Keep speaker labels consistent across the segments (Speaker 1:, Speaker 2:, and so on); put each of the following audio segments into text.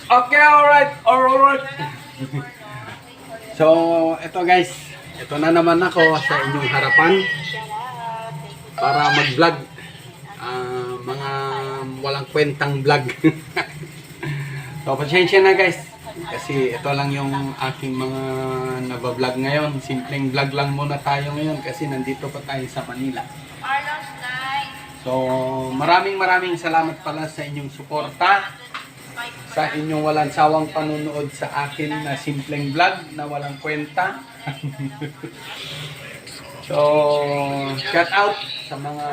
Speaker 1: Okay, alright. So, ito guys. Ito na naman ako sa inyong harapan para mag-vlog. Mga walang kwentang vlog. So, pasensya na guys. Kasi ito lang yung aking mga nabablog ngayon. Simpleng vlog lang muna tayo ngayon kasi nandito pa tayo sa Manila. So, maraming salamat pala sa inyong suporta. Sa inyong walang sawang panunood sa akin na simpleng vlog na walang kwenta. So, shout out sa mga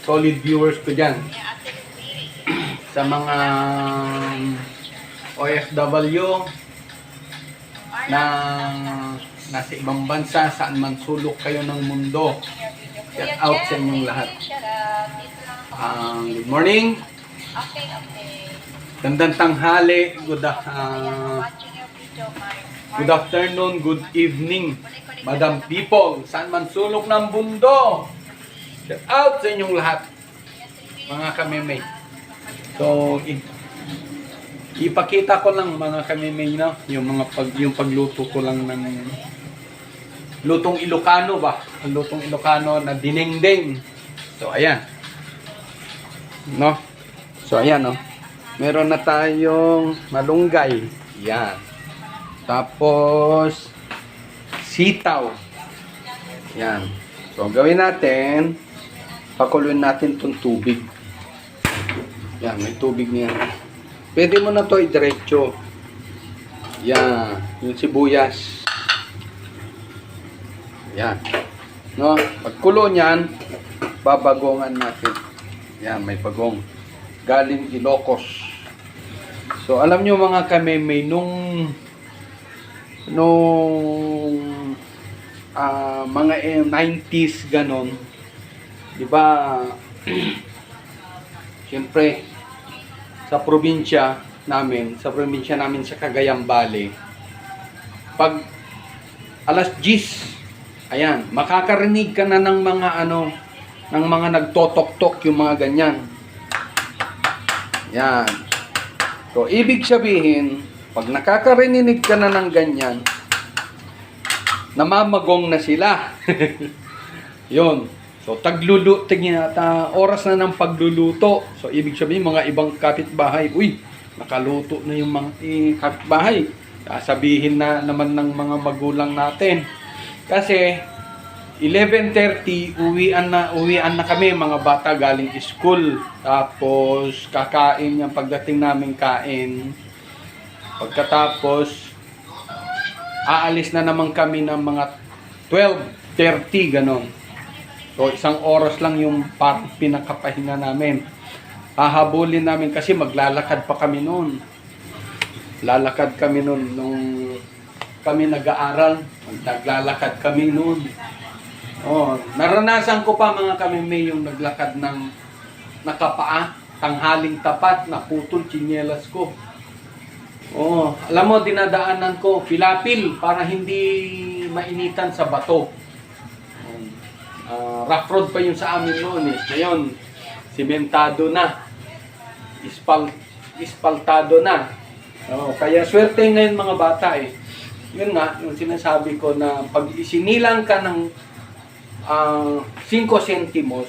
Speaker 1: solid viewers ko dyan. Sa mga OFW na nasa ibang bansa, saan man sulok kayo ng mundo. Shout out sa inyong lahat. Good morning. Gandang tanghali, good afternoon, good evening, Madam People, saan man sulok ng mundo. Shout out sa inyong lahat, mga kamemay. So, ipakita ko lang mga kamemay na yung pagluto ko lang ng lutong Ilocano ba? Ang lutong Ilocano na dinengdeng. So, ayan. No? So, ayan, no? Meron na tayong malunggay. Yan. Tapos, sitaw. Yan. So, gawin natin, pakuluin natin itong tubig. Yan, may tubig niya. Pwede mo na ito i-diretso. Yan. Yung sibuyas. Yan. No? Pagkulo niyan, babagongan natin. Yan, may bagong. Galing Ilocos. So, alam nyo mga kamemay, nung mga 90s ganon, di ba, siyempre, sa probinsya namin sa Cagayan Valley, pag alas 10, ayan, makakarinig ka na ng mga ng mga nagtotok-tok yung mga ganyan. Yan. So, ibig sabihin, pag nakakarinig ka na ng ganyan, namamagong na sila. Yun. So, oras na ng pagluluto. So, ibig sabihin, mga ibang kapitbahay, uy, nakaluto na yung mga kapitbahay. Sasabihin na naman ng mga magulang natin. Kasi, 11:30, uwian na kami, mga bata galing school. Tapos, kakain yung pagdating namin kain. Pagkatapos, aalis na naman kami ng mga 12:30, ganon. So, isang oras lang yung parang pinakapahinga namin. Hahabulin namin kasi maglalakad pa kami noon. Lalakad kami noon nung kami nag-aaral. Naglalakad kami noon. Oh, naranasan ko pa mga kamemay yung naglakad ng nakapaa, tanghaling tapat, naputol tsinelas ko. Oh, alam mo, dinadaanan ko, pilapil para hindi mainitan sa bato. Rough road pa yung sa amin noon eh. Ngayon, simentado na. Ispaltado na. Oh, kaya swerte ngayon mga bata eh. Yun nga, yung sinasabi ko na pag isinilang ka ng 5 sentimos,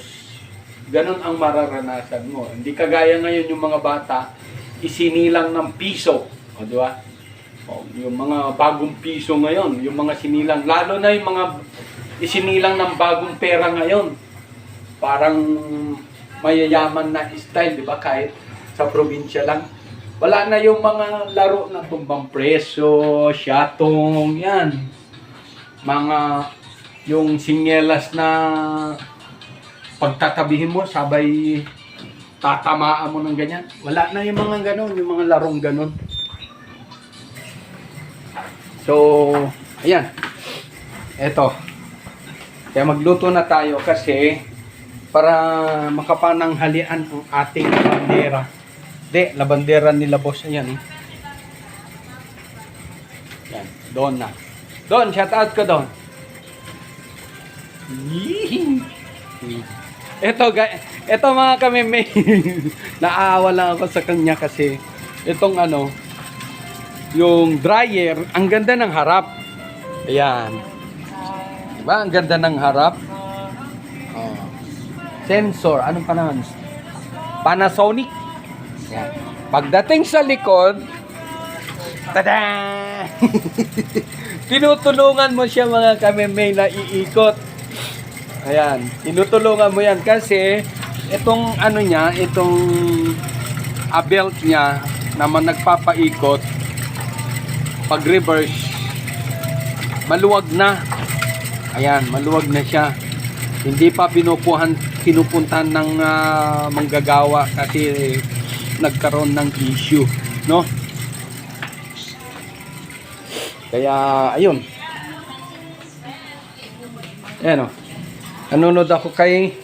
Speaker 1: ganun ang mararanasan mo. Hindi kagaya ngayon yung mga bata, isinilang ng piso. O, di ba? O, yung mga bagong piso ngayon, yung mga sinilang, lalo na yung mga isinilang ng bagong pera ngayon. Parang mayayaman na style, di ba? Kahit sa probinsya lang. Wala na yung mga laro na tumbang preso, syatong, yan. Mga yung sinyelas na pagtatabihin mo, sabay tatamaan mo ng ganyan. Wala na yung mga ganon, yung mga larong ganon. So, ayan. Eto. Kaya magluto na tayo kasi para makapananghalian ang ating labandera. Labandera nila boss. Ayan. Yan, doon na. Doon, shout out ko doon. Ito mga kameme. Naawa lang ako sa kanya kasi itong ano, yung dryer, ang ganda ng harap. Ayan. Diba? Ang ganda ng harap. Oh. Sensor. Anong panahon? Panasonic. Ayan. Pagdating sa likod, tada! Tinutulungan mo siya mga kamemay na iikot. Ayan. Tinutulungan mo yan kasi itong ano niya, itong belt niya naman nagpapaikot. Pag reverse, maluwag na. Ayan, maluwag na siya. Hindi pa pinupuntahan ng manggagawa kasi nagkaroon ng issue, no? Kaya ayun. Ayan o. Nanonood ako kay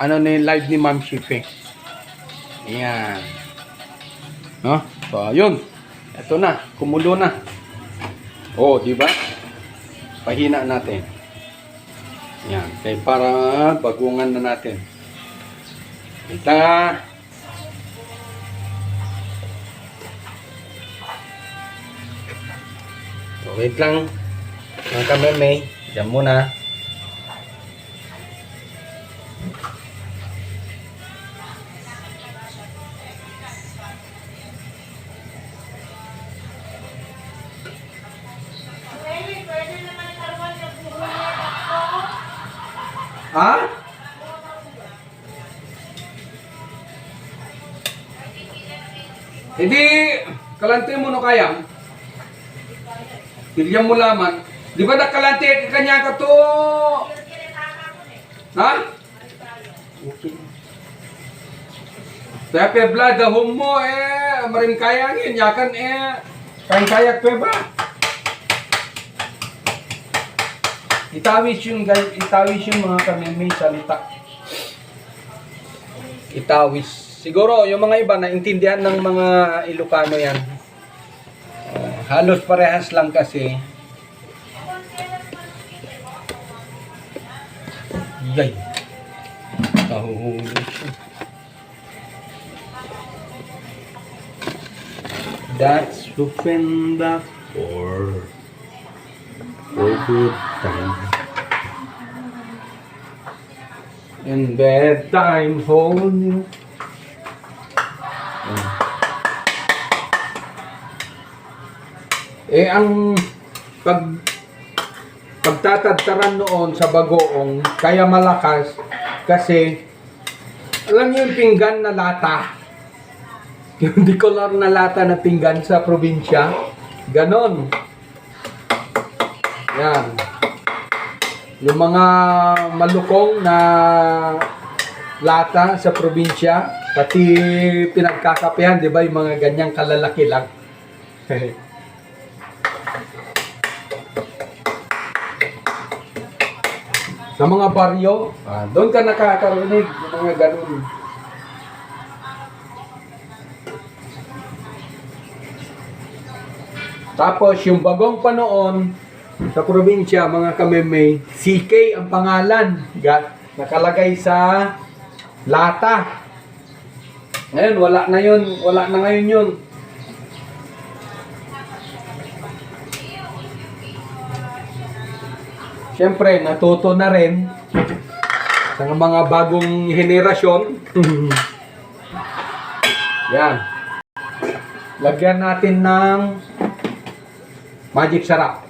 Speaker 1: ni live ni Ma'am Shipping. Ayan. No? So ayun. Ito na, kumulo na. Oh, di ba? Pahina natin. Yan, kaya para bagungan na natin. Kita. So, wait lang. Mga kamemay, diyan muna. Ha? Hindi, kalante mo no kayang. Pilyan mo laman. Di ba nakalante ka kanya ka to? Ha? Okay. Kaya pebla, dahom mo maring kayangin, yakan kayak pebla. Itawis yun guys, itawis yun mga kamemay salita. Itawis. Siguro yung mga iba naintindihan ng mga Ilocano yan. Halos parehas lang kasi. Yay. Tahuhuli siya. That's open the door. For good time. In bad time, hold you. Ang pagtatadtaran noon sa bagoong kaya malakas kasi alam niyo yung pinggan na lata. Yung decolor na lata na pinggan sa probinsya. Ganon. Yan. Yung mga malukong na lata sa probinsya, pati pinagkakapehan, di ba? Yung mga ganyang kalalaki lang. Sa mga baryo, doon ka nakakarinig ng mga ganun. Tapos yung bagong panoon sa probinsya, mga kamemay, CK ang pangalan. Nakalagay sa lata. Ngayon, wala na yun. Wala na ngayon yun. Siyempre, natuto na rin sa mga bagong henerasyon. Yan. Lagyan natin ng magic sarap.